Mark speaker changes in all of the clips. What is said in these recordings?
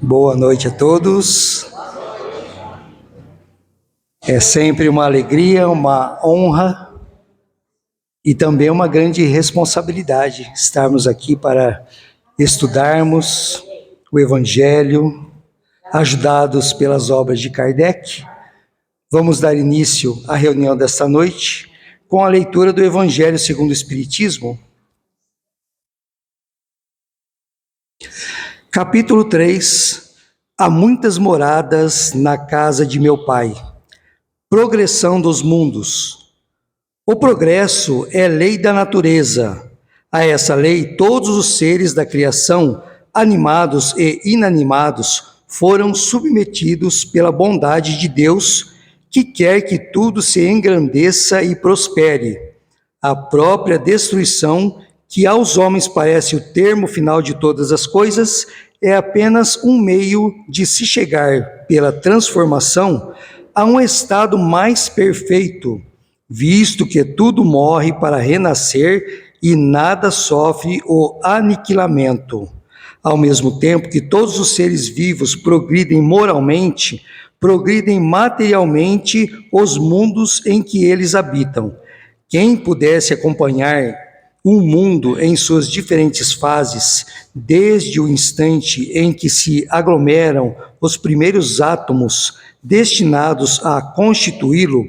Speaker 1: Boa noite a todos. É sempre uma alegria, uma honra e também uma grande responsabilidade estarmos aqui para estudarmos o Evangelho, ajudados pelas obras de Kardec. Vamos dar início à reunião desta noite com a leitura do Evangelho segundo o Espiritismo. Capítulo 3. Há muitas moradas na casa de meu Pai. Progressão dos mundos. O progresso é lei da natureza. A essa lei, todos os seres da criação, animados e inanimados, foram submetidos pela bondade de Deus, que quer que tudo se engrandeça e prospere. A própria destruição, que aos homens parece o termo final de todas as coisas, é apenas um meio de se chegar, pela transformação, a um estado mais perfeito, visto que tudo morre para renascer e nada sofre o aniquilamento. Ao mesmo tempo que todos os seres vivos progridem moralmente, progridem materialmente os mundos em que eles habitam. Quem pudesse acompanhar o mundo em suas diferentes fases, desde o instante em que se aglomeram os primeiros átomos destinados a constituí-lo,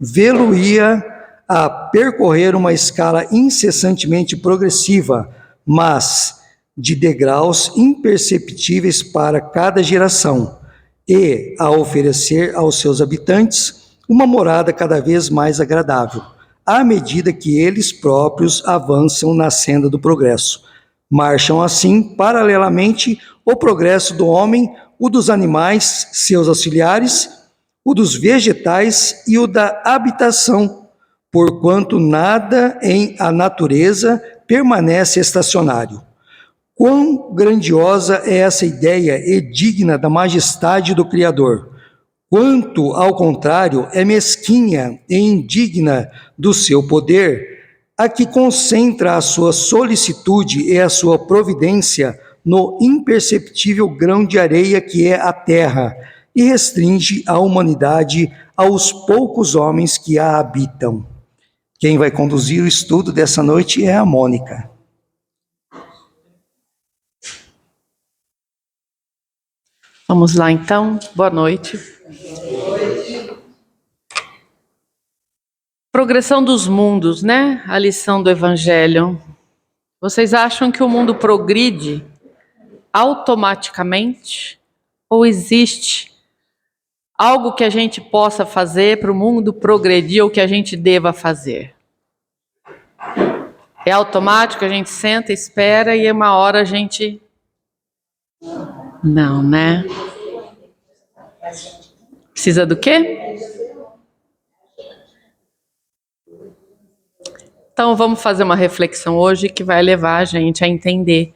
Speaker 1: vê-lo-ia a percorrer uma escala incessantemente progressiva, mas de degraus imperceptíveis para cada geração, e a oferecer aos seus habitantes uma morada cada vez mais agradável, à medida que eles próprios avançam na senda do progresso. Marcham assim, paralelamente, o progresso do homem, o dos animais, seus auxiliares, o dos vegetais e o da habitação, porquanto nada em a natureza permanece estacionário. Quão grandiosa é essa ideia e digna da majestade do Criador! Quanto, ao contrário, é mesquinha e indigna do seu poder, a que concentra a sua solicitude e a sua providência no imperceptível grão de areia que é a terra, e restringe a humanidade aos poucos homens que a habitam. Quem vai conduzir o estudo dessa noite é a Mônica.
Speaker 2: Vamos lá então, boa noite. Progressão dos mundos, né? A lição do Evangelho. Vocês acham que o mundo progride automaticamente? Ou existe algo que a gente possa fazer para o mundo progredir ou que a gente deva fazer? É automático, a gente senta, espera e uma hora a gente... Não, né? Precisa do quê? Então vamos fazer uma reflexão hoje que vai levar a gente a entender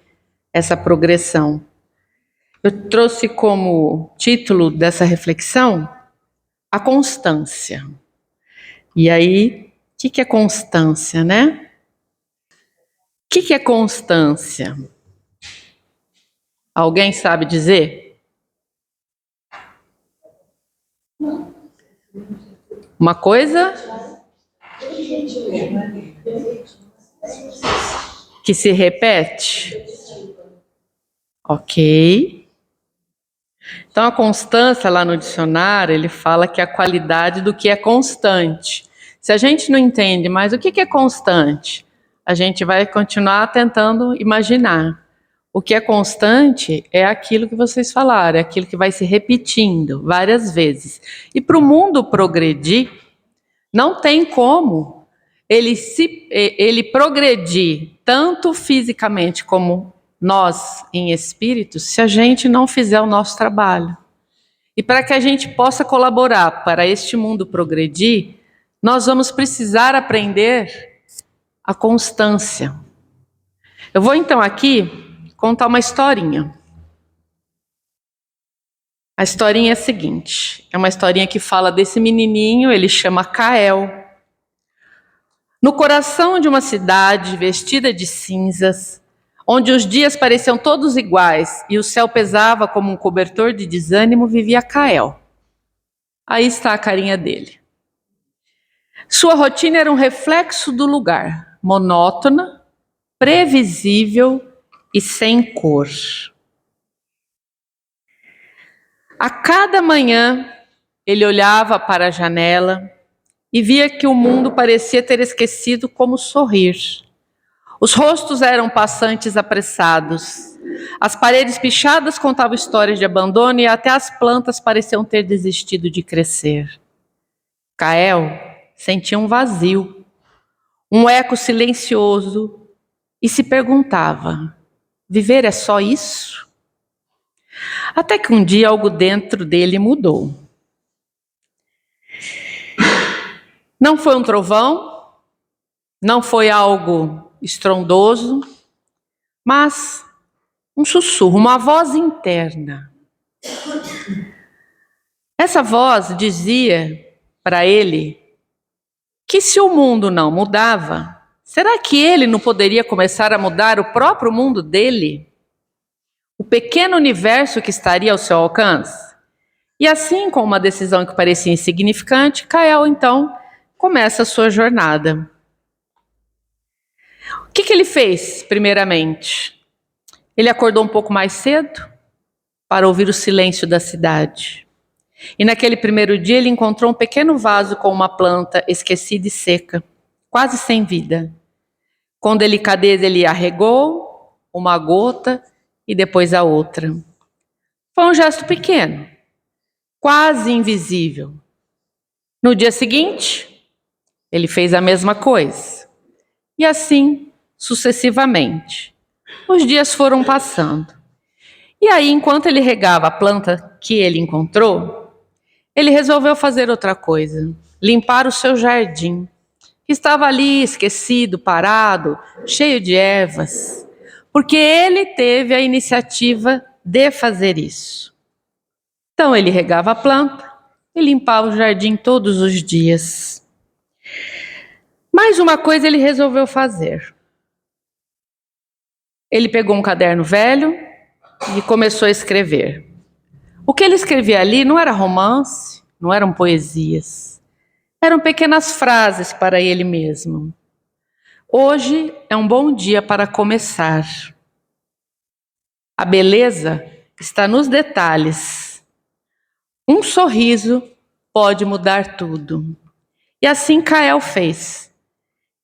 Speaker 2: essa progressão. Eu trouxe como título dessa reflexão a constância. E aí, o que é constância, né? O que é constância? Alguém sabe dizer? Uma coisa que se repete? Ok. Então, a constância, lá no dicionário, ele fala que é a qualidade do que é constante. Se a gente não entende mais o que é constante, a gente vai continuar tentando imaginar. O que é constante é aquilo que vocês falaram, é aquilo que vai se repetindo várias vezes. E para o mundo progredir, não tem como ele progredir tanto fisicamente como nós em espírito, se a gente não fizer o nosso trabalho. E para que a gente possa colaborar para este mundo progredir, nós vamos precisar aprender a constância. Eu vou então aqui contar uma historinha. A historinha é a seguinte, é uma historinha que fala desse menininho, ele chama Kael. No coração de uma cidade vestida de cinzas, onde os dias pareciam todos iguais e o céu pesava como um cobertor de desânimo, vivia Kael. Aí está a carinha dele. Sua rotina era um reflexo do lugar, monótona, previsível e sem cor. A cada manhã, ele olhava para a janela e via que o mundo parecia ter esquecido como sorrir. Os rostos eram passantes apressados. As paredes pichadas contavam histórias de abandono e até as plantas pareciam ter desistido de crescer. Kael sentia um vazio, um eco silencioso e se perguntava: viver é só isso? Até que um dia algo dentro dele mudou. Não foi um trovão, não foi algo estrondoso, mas um sussurro, uma voz interna. Essa voz dizia para ele que se o mundo não mudava, será que ele não poderia começar a mudar o próprio mundo dele? O pequeno universo que estaria ao seu alcance? E assim, com uma decisão que parecia insignificante, Kael então começa a sua jornada. O que ele fez, primeiramente? Ele acordou um pouco mais cedo para ouvir o silêncio da cidade. E naquele primeiro dia ele encontrou um pequeno vaso com uma planta esquecida e seca, quase sem vida. Com delicadeza ele arregou uma gota e depois a outra. Foi um gesto pequeno, quase invisível. No dia seguinte, ele fez a mesma coisa. E assim, sucessivamente. Os dias foram passando. E aí, enquanto ele regava a planta que ele encontrou, ele resolveu fazer outra coisa, limpar o seu jardim, que estava ali esquecido, parado, cheio de ervas, porque ele teve a iniciativa de fazer isso. Então ele regava a planta e limpava o jardim todos os dias. Mais uma coisa ele resolveu fazer. Ele pegou um caderno velho e começou a escrever. O que ele escrevia ali não era romance, não eram poesias. Eram pequenas frases para ele mesmo. Hoje é um bom dia para começar. A beleza está nos detalhes. Um sorriso pode mudar tudo. E assim Kael fez.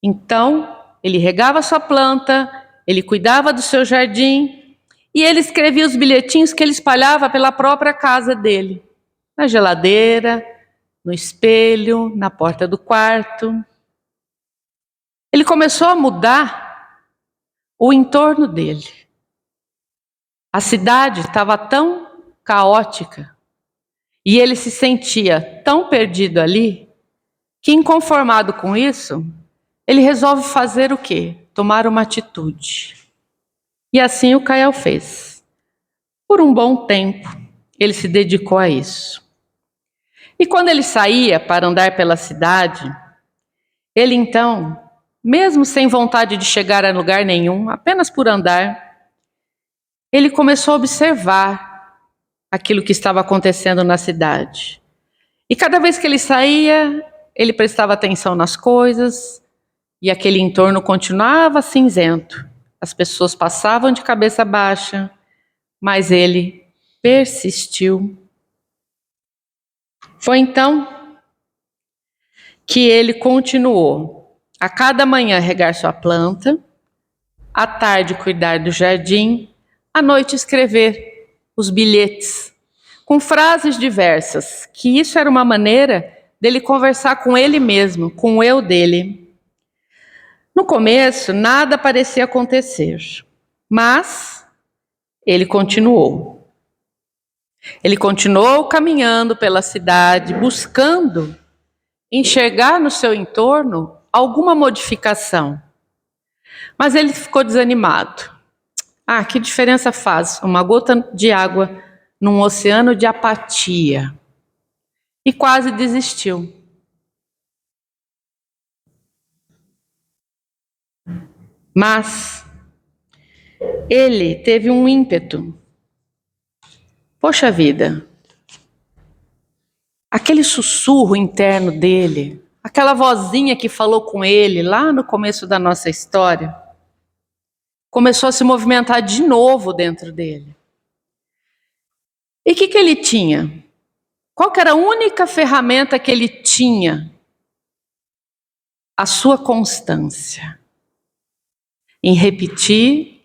Speaker 2: Então, ele regava sua planta, ele cuidava do seu jardim e ele escrevia os bilhetinhos que ele espalhava pela própria casa dele. Na geladeira, no espelho, na porta do quarto. Ele começou a mudar o entorno dele. A cidade estava tão caótica e ele se sentia tão perdido ali que, inconformado com isso, ele resolve fazer o quê? Tomar uma atitude. E assim o Kael fez. Por um bom tempo, ele se dedicou a isso. E quando ele saía para andar pela cidade, ele então, mesmo sem vontade de chegar a lugar nenhum, apenas por andar, ele começou a observar aquilo que estava acontecendo na cidade. E cada vez que ele saía, ele prestava atenção nas coisas e aquele entorno continuava cinzento. As pessoas passavam de cabeça baixa, mas ele persistiu. Foi então que ele continuou a cada manhã regar sua planta, à tarde cuidar do jardim, à noite escrever os bilhetes, com frases diversas, que isso era uma maneira dele conversar com ele mesmo, com o eu dele. No começo, nada parecia acontecer, mas ele continuou. Ele continuou caminhando pela cidade, buscando enxergar no seu entorno alguma modificação. Mas ele ficou desanimado. Que diferença faz uma gota de água num oceano de apatia? E quase desistiu. Mas ele teve um ímpeto. Poxa vida, aquele sussurro interno dele, aquela vozinha que falou com ele lá no começo da nossa história, começou a se movimentar de novo dentro dele. E o que ele tinha? Qual que era a única ferramenta que ele tinha? A sua constância em repetir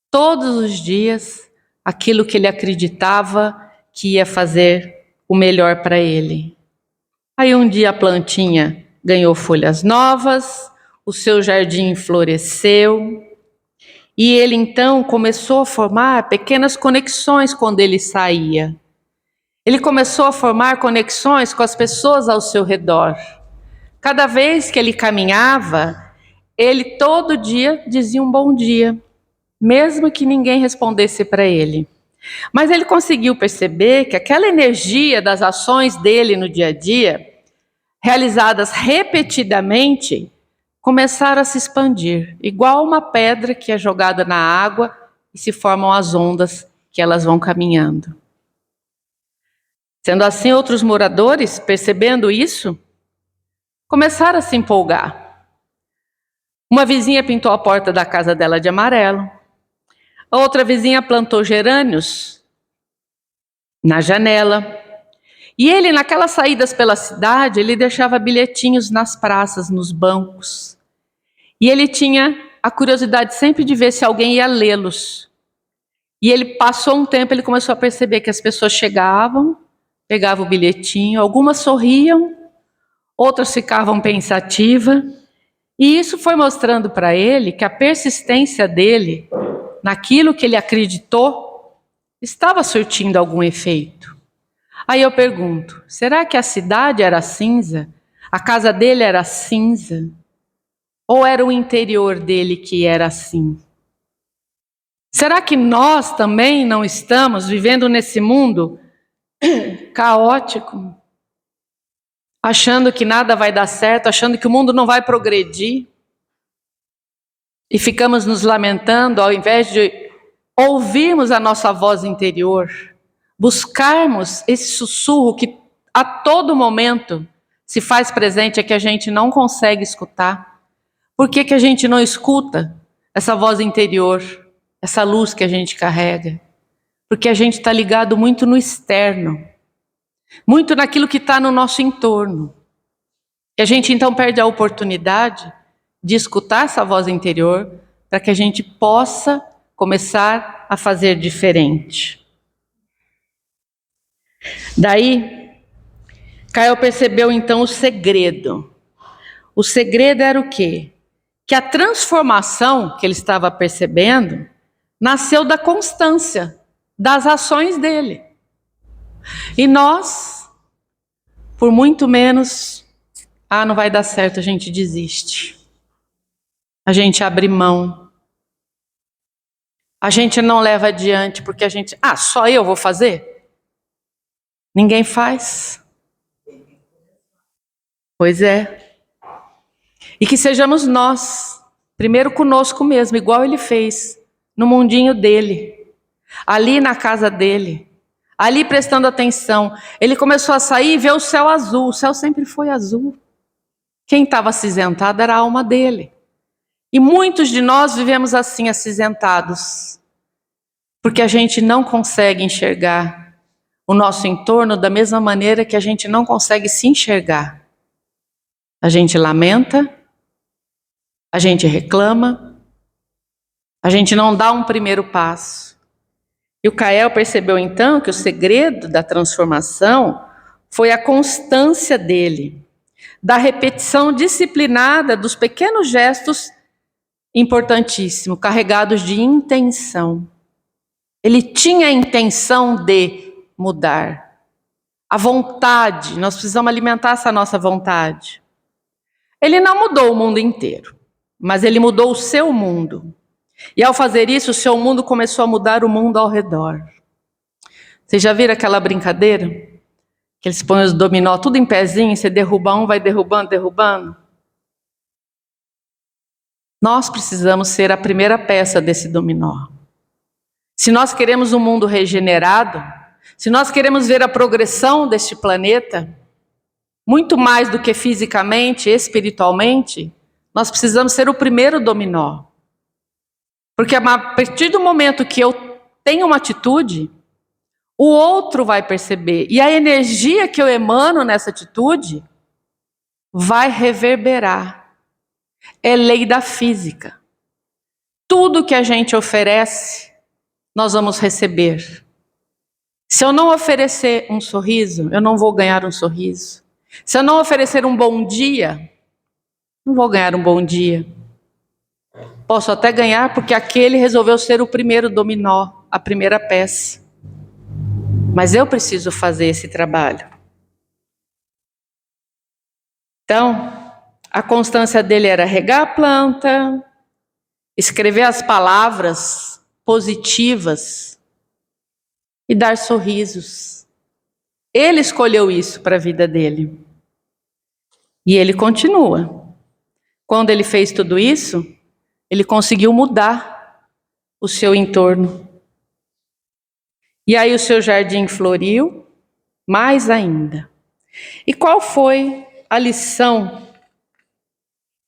Speaker 2: todos os dias aquilo que ele acreditava que ia fazer o melhor para ele. Aí um dia a plantinha ganhou folhas novas, o seu jardim floresceu, e ele então começou a formar pequenas conexões quando ele saía. Ele começou a formar conexões com as pessoas ao seu redor. Cada vez que ele caminhava, ele todo dia dizia um bom dia, mesmo que ninguém respondesse para ele. Mas ele conseguiu perceber que aquela energia das ações dele no dia a dia, realizadas repetidamente, começaram a se expandir, igual uma pedra que é jogada na água e se formam as ondas que elas vão caminhando. Sendo assim, outros moradores, percebendo isso, começaram a se empolgar. Uma vizinha pintou a porta da casa dela de amarelo. A outra vizinha plantou gerânios na janela. E ele, naquelas saídas pela cidade, ele deixava bilhetinhos nas praças, nos bancos. E ele tinha a curiosidade sempre de ver se alguém ia lê-los. E ele passou um tempo, ele começou a perceber que as pessoas chegavam, pegavam o bilhetinho, algumas sorriam, outras ficavam pensativas. E isso foi mostrando para ele que a persistência dele naquilo que ele acreditou estava surtindo algum efeito. Aí eu pergunto, será que a cidade era cinza? A casa dele era cinza? Ou era o interior dele que era assim? Será que nós também não estamos vivendo nesse mundo caótico? Achando que nada vai dar certo, achando que o mundo não vai progredir? E ficamos nos lamentando ao invés de ouvirmos a nossa voz interior, buscarmos esse sussurro que a todo momento se faz presente, é que a gente não consegue escutar. Por que a gente não escuta essa voz interior, essa luz que a gente carrega? Porque a gente está ligado muito no externo, muito naquilo que está no nosso entorno. E a gente então perde a oportunidade de escutar essa voz interior para que a gente possa começar a fazer diferente. Daí, Caio percebeu então o segredo. O segredo era o quê? Que a transformação que ele estava percebendo nasceu da constância das ações dele. E nós, por muito menos, não vai dar certo, a gente desiste. A gente abre mão. A gente não leva adiante porque a gente, só eu vou fazer? Ninguém faz. Pois é. E que sejamos nós, primeiro conosco mesmo, igual ele fez, no mundinho dele, ali na casa dele, ali prestando atenção. Ele começou a sair e ver o céu azul. O céu sempre foi azul. Quem estava acinzentado era a alma dele. E muitos de nós vivemos assim, acinzentados, porque a gente não consegue enxergar o nosso entorno da mesma maneira que a gente não consegue se enxergar. A gente lamenta, a gente reclama, a gente não dá um primeiro passo. E o Caio percebeu então que o segredo da transformação foi a constância dele, da repetição disciplinada dos pequenos gestos importantíssimos, carregados de intenção. Ele tinha a intenção de mudar. A vontade, nós precisamos alimentar essa nossa vontade. Ele não mudou o mundo inteiro, mas ele mudou o seu mundo. E ao fazer isso, o seu mundo começou a mudar o mundo ao redor. Vocês já viram aquela brincadeira? Que eles põem os dominó tudo em pezinho, você derruba um, vai derrubando, derrubando. Nós precisamos ser a primeira peça desse dominó. Se nós queremos um mundo regenerado, se nós queremos ver a progressão deste planeta, muito mais do que fisicamente, espiritualmente, nós precisamos ser o primeiro dominó. Porque a partir do momento que eu tenho uma atitude, o outro vai perceber. E a energia que eu emano nessa atitude vai reverberar. É lei da física. Tudo que a gente oferece, nós vamos receber. Se eu não oferecer um sorriso, eu não vou ganhar um sorriso. Se eu não oferecer um bom dia, não vou ganhar um bom dia. Posso até ganhar porque aquele resolveu ser o primeiro dominó, a primeira peça. Mas eu preciso fazer esse trabalho. Então, a constância dele era regar a planta, escrever as palavras positivas e dar sorrisos. Ele escolheu isso para a vida dele. E ele continua. Quando ele fez tudo isso, ele conseguiu mudar o seu entorno. E aí o seu jardim floriu mais ainda. E qual foi a lição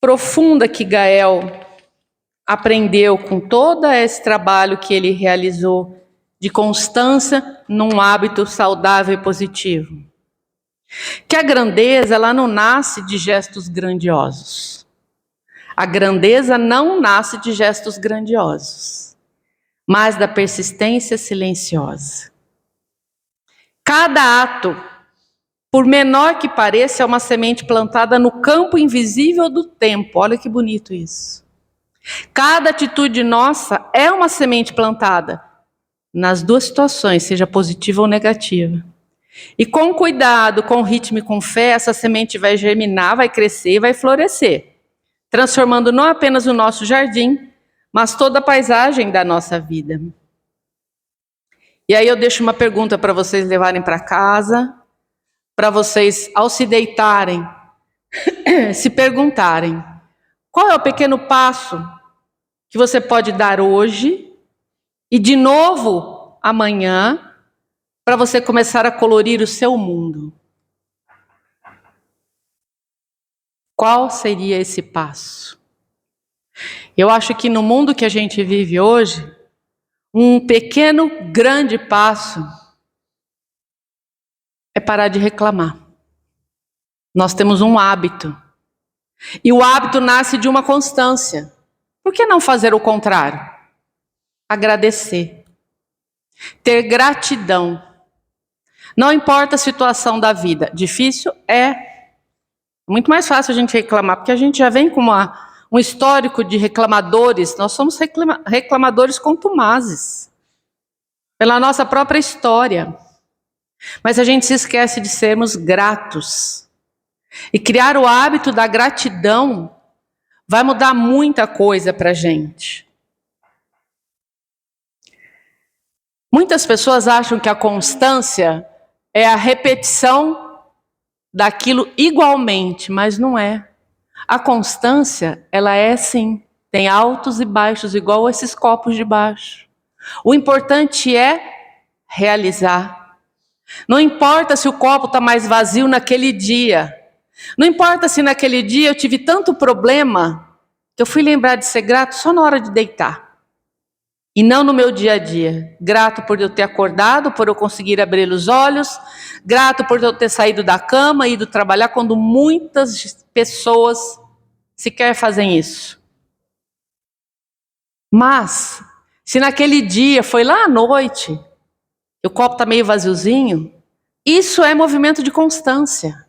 Speaker 2: profunda que Gael aprendeu com todo esse trabalho que ele realizou de constância num hábito saudável e positivo? Que a grandeza, ela não nasce de gestos grandiosos. A grandeza não nasce de gestos grandiosos, mas da persistência silenciosa. Cada ato, por menor que pareça, é uma semente plantada no campo invisível do tempo. Olha que bonito isso. Cada atitude nossa é uma semente plantada nas duas situações, seja positiva ou negativa. E com cuidado, com ritmo e com fé, essa semente vai germinar, vai crescer e vai florescer, transformando não apenas o nosso jardim, mas toda a paisagem da nossa vida. E aí eu deixo uma pergunta para vocês levarem para casa, para vocês, ao se deitarem, se perguntarem: qual é o pequeno passo que você pode dar hoje e de novo amanhã, para você começar a colorir o seu mundo? Qual seria esse passo? Eu acho que no mundo que a gente vive hoje, um pequeno, grande passo é parar de reclamar. Nós temos um hábito. E o hábito nasce de uma constância. Por que não fazer o contrário? Agradecer. Ter gratidão. Não importa a situação da vida. Difícil é. Muito mais fácil a gente reclamar, porque a gente já vem com um histórico de reclamadores. Nós somos reclamadores contumazes. Pela nossa própria história. Mas a gente se esquece de sermos gratos. E criar o hábito da gratidão vai mudar muita coisa para a gente. Muitas pessoas acham que a constância é a repetição daquilo igualmente, mas não é. A constância, ela é sim, tem altos e baixos, igual esses copos de baixo. O importante é realizar. Não importa se o copo está mais vazio naquele dia. Não importa se naquele dia eu tive tanto problema que eu fui lembrar de ser grato só na hora de deitar. E não no meu dia a dia. Grato por eu ter acordado, por eu conseguir abrir os olhos. Grato por eu ter saído da cama e ido trabalhar, quando muitas pessoas sequer fazem isso. Mas, se naquele dia, foi lá à noite, o copo está meio vaziozinho, isso é movimento de constância.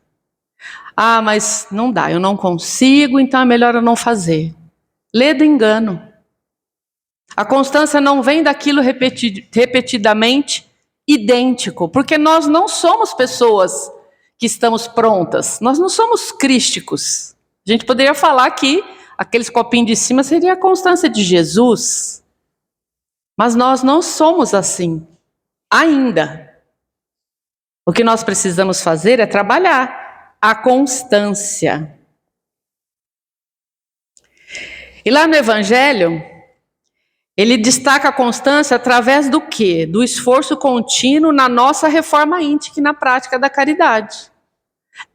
Speaker 2: Ah, mas não dá, eu não consigo, então é melhor eu não fazer. Lê do engano. A constância não vem daquilo repetidamente idêntico, porque nós não somos pessoas que estamos prontas, nós não somos crísticos. A gente poderia falar que aqueles copinhos de cima seria a constância de Jesus, mas nós não somos assim, ainda. O que nós precisamos fazer é trabalhar a constância. E lá no Evangelho, ele destaca a constância através do quê? Do esforço contínuo na nossa reforma íntima e na prática da caridade.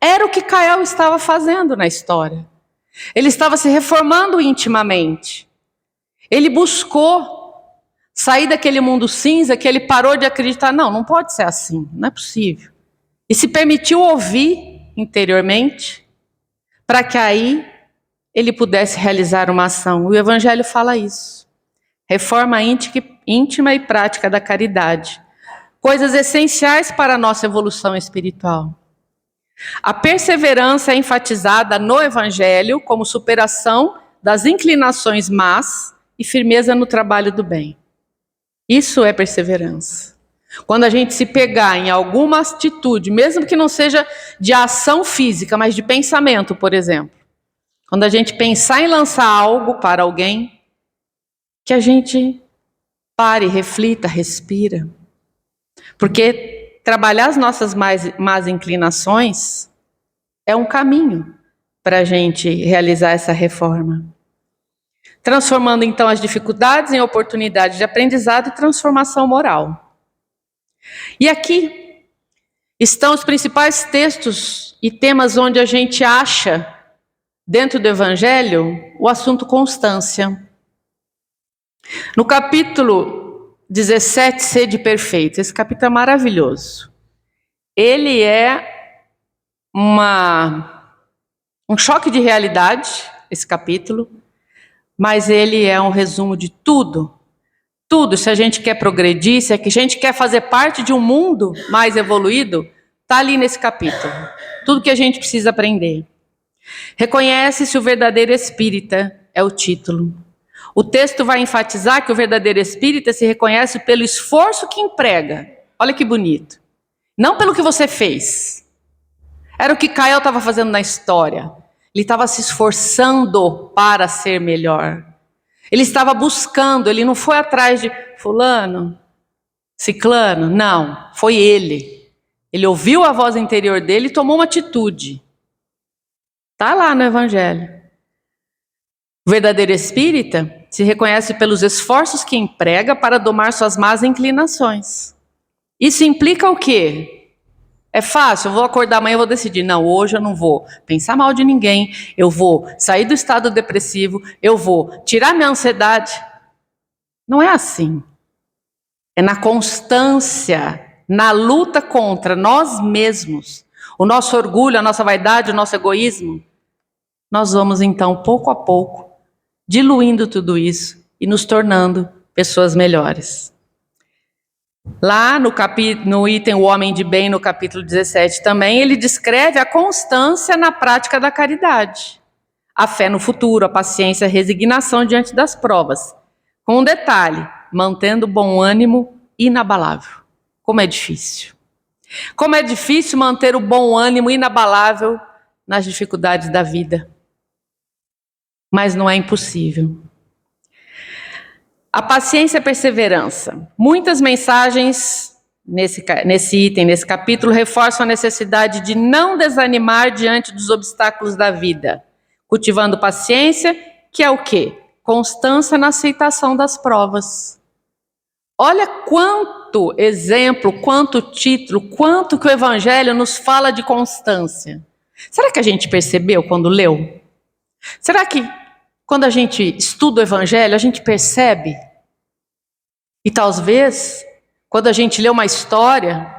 Speaker 2: Era o que Cael estava fazendo na história. Ele estava se reformando intimamente. Ele buscou sair daquele mundo cinza que ele parou de acreditar. Não pode ser assim, não é possível. E se permitiu ouvir interiormente, para que aí ele pudesse realizar uma ação. O Evangelho fala isso. Reforma íntima e prática da caridade. Coisas essenciais para a nossa evolução espiritual. A perseverança é enfatizada no Evangelho como superação das inclinações más e firmeza no trabalho do bem. Isso é perseverança. Quando a gente se pegar em alguma atitude, mesmo que não seja de ação física, mas de pensamento, por exemplo. Quando a gente pensar em lançar algo para alguém, que a gente pare, reflita, respira. Porque trabalhar as nossas más inclinações é um caminho para a gente realizar essa reforma. Transformando então as dificuldades em oportunidades de aprendizado e transformação moral. E aqui estão os principais textos e temas onde a gente acha, dentro do Evangelho, o assunto constância. No capítulo 17, Sede Perfeita, esse capítulo é maravilhoso. Ele é um choque de realidade, esse capítulo, mas ele é um resumo de tudo. Tudo, se a gente quer progredir, se a gente quer fazer parte de um mundo mais evoluído, está ali nesse capítulo. Tudo que a gente precisa aprender. Reconhece-se o verdadeiro espírita, é o título. O texto vai enfatizar que o verdadeiro espírita se reconhece pelo esforço que emprega. Olha que bonito. Não pelo que você fez. Era o que Cael estava fazendo na história. Ele estava se esforçando para ser melhor. Ele estava buscando, ele não foi atrás de fulano, ciclano, não, foi ele. Ele ouviu a voz interior dele e tomou uma atitude. Está lá no Evangelho. O verdadeiro espírita se reconhece pelos esforços que emprega para domar suas más inclinações. Isso implica o quê? É fácil, eu vou acordar amanhã e vou decidir, não, hoje eu não vou pensar mal de ninguém, eu vou sair do estado depressivo, eu vou tirar minha ansiedade. Não é assim. É na constância, na luta contra nós mesmos, o nosso orgulho, a nossa vaidade, o nosso egoísmo. Nós vamos então, pouco a pouco, diluindo tudo isso e nos tornando pessoas melhores. Lá no item O Homem de Bem, no capítulo 17 também, ele descreve a constância na prática da caridade. A fé no futuro, a paciência, a resignação diante das provas. Com um detalhe, mantendo bom ânimo inabalável. Como é difícil. Como é difícil manter o bom ânimo inabalável nas dificuldades da vida. Mas não é impossível. A paciência e a perseverança. Muitas mensagens nesse item, nesse capítulo, reforçam a necessidade de não desanimar diante dos obstáculos da vida. Cultivando paciência, que é o quê? Constância na aceitação das provas. Olha quanto exemplo, quanto título, quanto que o Evangelho nos fala de constância. Será que a gente percebeu quando leu? Será que quando a gente estuda o Evangelho, a gente percebe? E talvez, quando a gente lê uma história,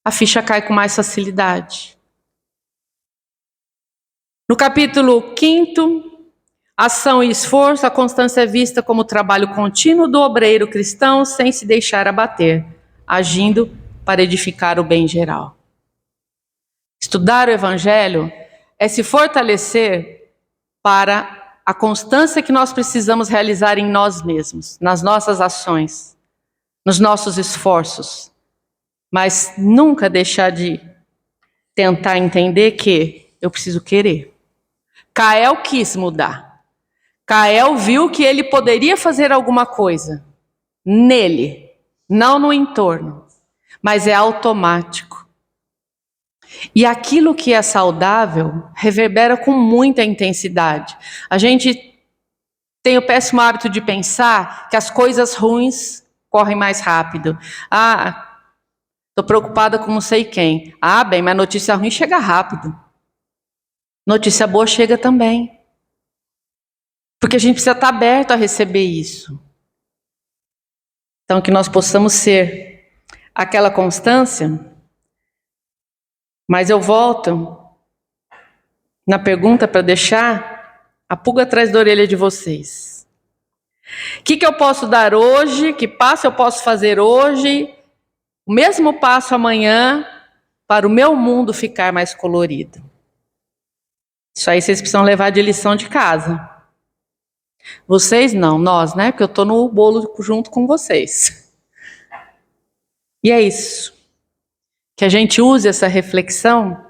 Speaker 2: a ficha cai com mais facilidade. No capítulo 5, ação e esforço, a constância é vista como o trabalho contínuo do obreiro cristão sem se deixar abater, agindo para edificar o bem geral. Estudar o Evangelho é se fortalecer para a constância que nós precisamos realizar em nós mesmos, nas nossas ações, nos nossos esforços, mas nunca deixar de tentar entender que eu preciso querer. Cael quis mudar. Cael viu que ele poderia fazer alguma coisa nele, não no entorno, mas é automático. E aquilo que é saudável reverbera com muita intensidade. A gente tem o péssimo hábito de pensar que as coisas ruins correm mais rápido. Ah, estou preocupada com não sei quem. Ah, bem, mas notícia ruim chega rápido. Notícia boa chega também. Porque a gente precisa estar aberto a receber isso. Então, que nós possamos ser aquela constância. Mas eu volto na pergunta para deixar a pulga atrás da orelha de vocês. O que eu posso dar hoje? Que passo eu posso fazer hoje? O mesmo passo amanhã para o meu mundo ficar mais colorido. Isso aí vocês precisam levar de lição de casa. Vocês não, nós, né? Porque eu estou no bolo junto com vocês. E é isso. Que a gente use essa reflexão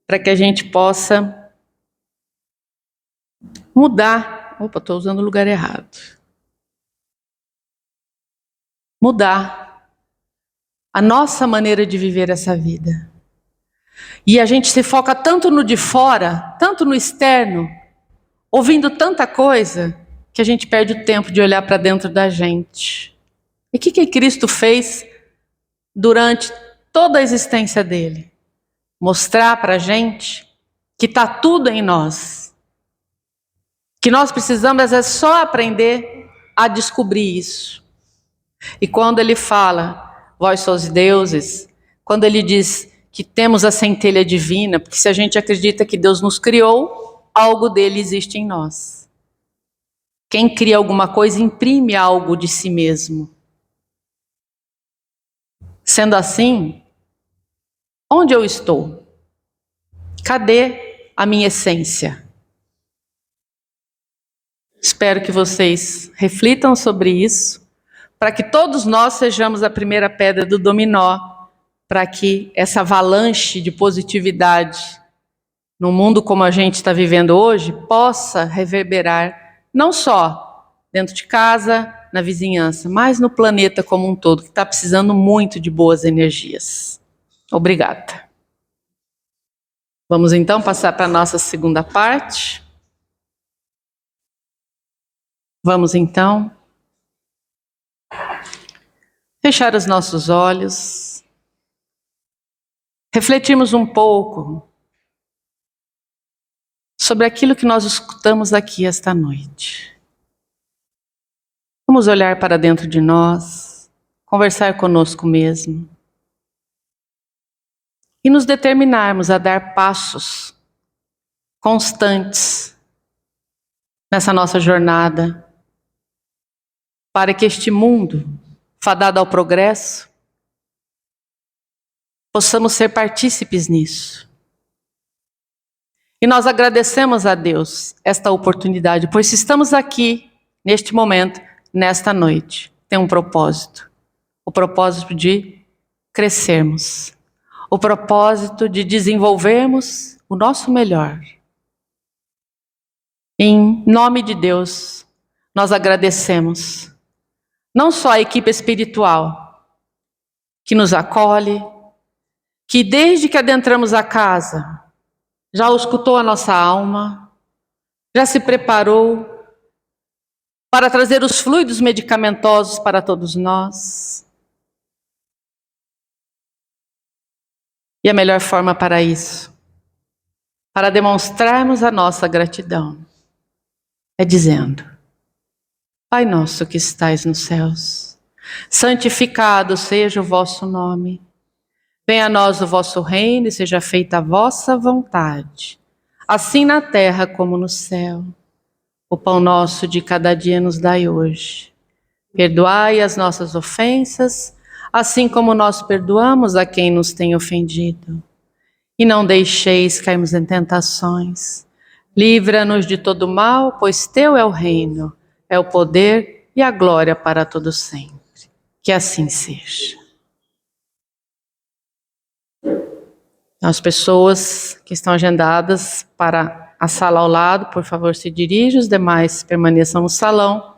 Speaker 2: para que a gente possa mudar. Opa, estou usando o lugar errado. Mudar a nossa maneira de viver essa vida. E a gente se foca tanto no de fora, tanto no externo, ouvindo tanta coisa, que a gente perde o tempo de olhar para dentro da gente. E o que Cristo fez durante toda a existência dele? Mostrar para a gente que está tudo em nós. Que nós precisamos, às vezes, só aprender a descobrir isso. E quando ele fala, vós sois deuses, quando ele diz que temos a centelha divina, porque se a gente acredita que Deus nos criou, algo dele existe em nós. Quem cria alguma coisa imprime algo de si mesmo. Sendo assim, onde eu estou? Cadê a minha essência? Espero que vocês reflitam sobre isso, para que todos nós sejamos a primeira pedra do dominó, para que essa avalanche de positividade no mundo como a gente está vivendo hoje possa reverberar não só dentro de casa, na vizinhança, mas no planeta como um todo, que está precisando muito de boas energias. Obrigada. Vamos então passar para a nossa segunda parte. Vamos então fechar os nossos olhos, refletirmos um pouco sobre aquilo que nós escutamos aqui esta noite. Vamos olhar para dentro de nós, conversar conosco mesmo e nos determinarmos a dar passos constantes nessa nossa jornada para que este mundo, fadado ao progresso, possamos ser partícipes nisso. E nós agradecemos a Deus esta oportunidade, pois se estamos aqui, neste momento, nesta noite, tem um propósito. O propósito de crescermos. O propósito de desenvolvermos o nosso melhor. Em nome de Deus, nós agradecemos não só a equipe espiritual que nos acolhe, que desde que adentramos a casa, já auscultou a nossa alma, já se preparou para trazer os fluidos medicamentosos para todos nós. E a melhor forma para isso, para demonstrarmos a nossa gratidão, é dizendo: Pai nosso que estais nos céus, santificado seja o vosso nome. Venha a nós o vosso reino e seja feita a vossa vontade, assim na terra como no céu. O pão nosso de cada dia nos dai hoje. Perdoai as nossas ofensas, assim como nós perdoamos a quem nos tem ofendido. E não deixeis cairmos em tentações. Livra-nos de todo mal, pois teu é o reino, é o poder e a glória para todo sempre. Que assim seja. As pessoas que estão agendadas para a sala ao lado, por favor, se dirijam. Os demais permaneçam no salão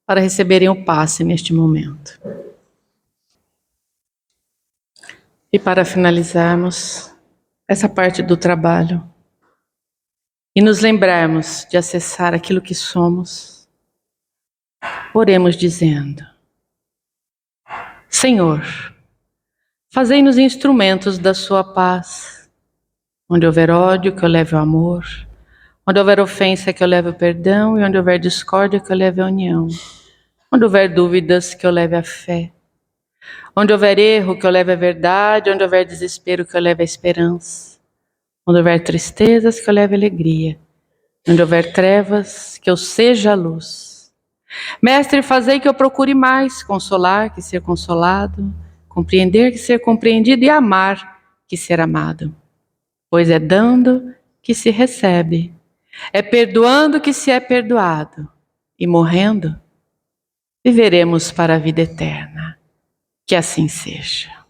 Speaker 2: para receberem o passe neste momento. E para finalizarmos essa parte do trabalho e nos lembrarmos de acessar aquilo que somos, Oremos dizendo: Senhor, fazei-nos instrumentos da sua paz. Onde houver ódio, que eu leve o amor. Onde houver ofensa, que eu leve o perdão. E onde houver discórdia, que eu leve a união. Onde houver dúvidas, que eu leve a fé. Onde houver erro, que eu leve a verdade. Onde houver desespero, que eu leve a esperança. Onde houver tristezas, que eu leve a alegria. Onde houver trevas, que eu seja a luz. Mestre, fazei que eu procure mais consolar que ser consolado, compreender que ser compreendido e amar que ser amado. Pois é dando que se recebe, é perdoando que se é perdoado, e morrendo, viveremos para a vida eterna. Que assim seja.